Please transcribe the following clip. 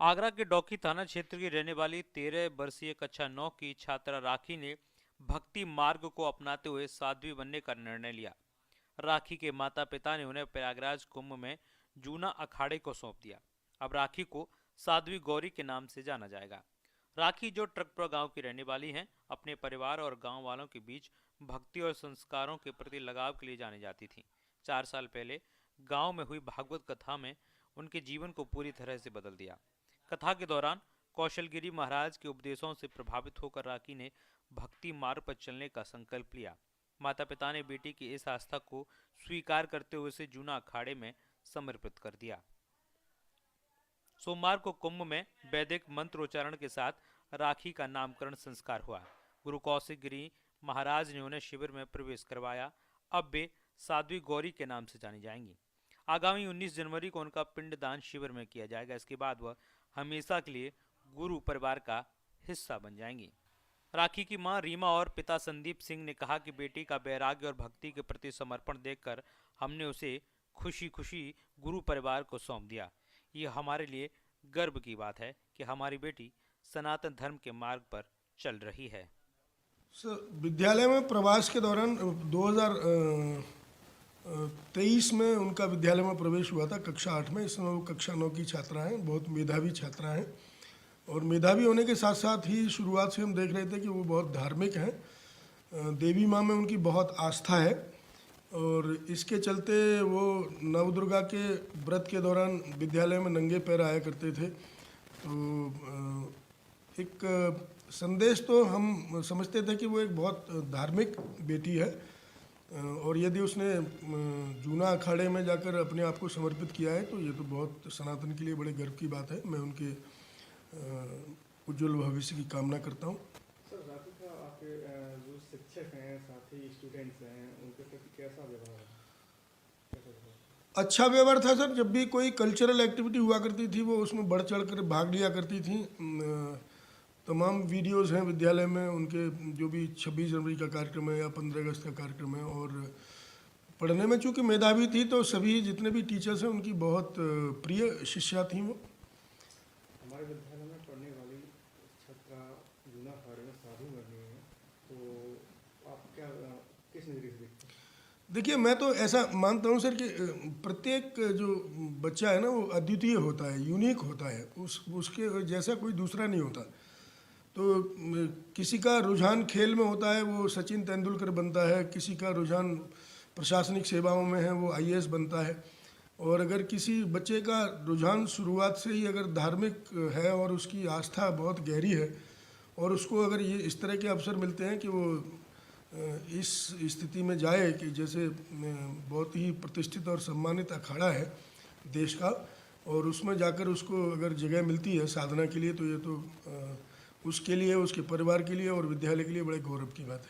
आगरा के डौकी थाना क्षेत्र की रहने वाली 13 वर्षीय कक्षा 9 की छात्रा राखी ने भक्ति मार्ग को अपनाते हुए साध्वी बनने का निर्णय लिया। राखी के माता पिता ने उन्हें प्रयागराज कुंभ में जूना अखाड़े को सौंप दिया। अब राखी को साध्वी गौरी के नाम से जाना जाएगा। राखी, जो ट्रकपुरा गांव की रहने वाली हैं, अपने परिवार और गांव वालों के बीच भक्ति और संस्कारों के प्रति लगाव के लिए जानी जाती थी। 4 साल पहले गांव में हुई भागवत कथा में उनके जीवन को पूरी तरह से बदल दिया। कथा के दौरान कौशलगिरी महाराज के उपदेशों से प्रभावित होकर राखी ने भक्ति मार्ग पर चलने का संकल्प लिया। माता पिता ने बेटी की इस आस्था को स्वीकार करते हुए उसे जूना अखाड़े में समर्पित कर दिया। सोमवार को कुंभ में वैदिक मंत्रोच्चारण के साथ राखी का नामकरण संस्कार हुआ। गुरु कौशिक गिरी महाराज ने उन्हें शिविर में प्रवेश करवाया। अब वे साध्वी गौरी के नाम से जानी जाएंगी। आगामी 19 जनवरी को उनका पिंडदान शिविर में किया जाएगा। इसके बाद वह हमेशा के लिए गुरु परिवार का हिस्सा बन जाएंगी। राखी की मां रीमा और पिता संदीप सिंह ने कहा कि बेटी का वैराग्य और भक्ति के प्रति समर्पण देखकर हमने उसे खुशी खुशी गुरु परिवार को सौंप दिया। ये हमारे लिए गर्व की बात है कि हमारी बेटी सनातन धर्म के मार्ग पर चल रही है। विद्यालय में प्रवास के दौरान 2023 में उनका विद्यालय में प्रवेश हुआ था कक्षा 8 में। इस समय वो कक्षा 9 की छात्रा हैं, बहुत मेधावी छात्रा हैं और मेधावी होने के साथ साथ ही शुरुआत से हम देख रहे थे कि वो बहुत धार्मिक हैं। देवी माँ में उनकी बहुत आस्था है और इसके चलते वो नवदुर्गा के व्रत के दौरान विद्यालय में नंगे पैर आया करते थे। तो एक संदेश तो हम समझते थे कि वो एक बहुत धार्मिक बेटी है और यदि उसने जूना अखाड़े में जाकर अपने आप को समर्पित किया है तो ये तो बहुत सनातन के लिए बड़े गर्व की बात है। मैं उनके उज्जवल भविष्य की कामना करता हूँ। सर, राखी का आपके जो शिक्षक हैं, साथी स्टूडेंट्स हैं, उनके प्रति कैसा व्यवहार है? अच्छा व्यवहार था सर। जब भी कोई कल्चरल एक्टिविटी हुआ करती थी वो उसमें बढ़ चढ़ कर भाग लिया करती थी। तमाम वीडियोस हैं विद्यालय में उनके, जो भी 26 जनवरी का कार्यक्रम है या 15 अगस्त का कार्यक्रम है। और पढ़ने में चूँकि मेधावी थी तो सभी जितने भी टीचर्स हैं उनकी बहुत प्रिय शिष्या थी वो। हमारे विद्यालय में पढ़ने वाली छात्रा जूना अखाड़े में साधु बनी है, तो आप क्या किस नज़रिए से देखते हैं? देखिए, मैं तो ऐसा मानता हूँ सर कि प्रत्येक जो बच्चा है ना वो अद्वितीय होता है, यूनिक होता है, उसके जैसा कोई दूसरा नहीं होता। तो किसी का रुझान खेल में होता है, वो सचिन तेंदुलकर बनता है, किसी का रुझान प्रशासनिक सेवाओं में है, वो आईएएस बनता है। और अगर किसी बच्चे का रुझान शुरुआत से ही अगर धार्मिक है और उसकी आस्था बहुत गहरी है और उसको अगर ये इस तरह के अवसर मिलते हैं कि वो इस स्थिति में जाए कि जैसे बहुत ही प्रतिष्ठित और सम्मानित अखाड़ा है देश का, और उसमें जाकर उसको अगर जगह मिलती है साधना के लिए, तो ये तो उसके लिए, उसके परिवार के लिए और विद्यालय के लिए बड़े गौरव की बात है।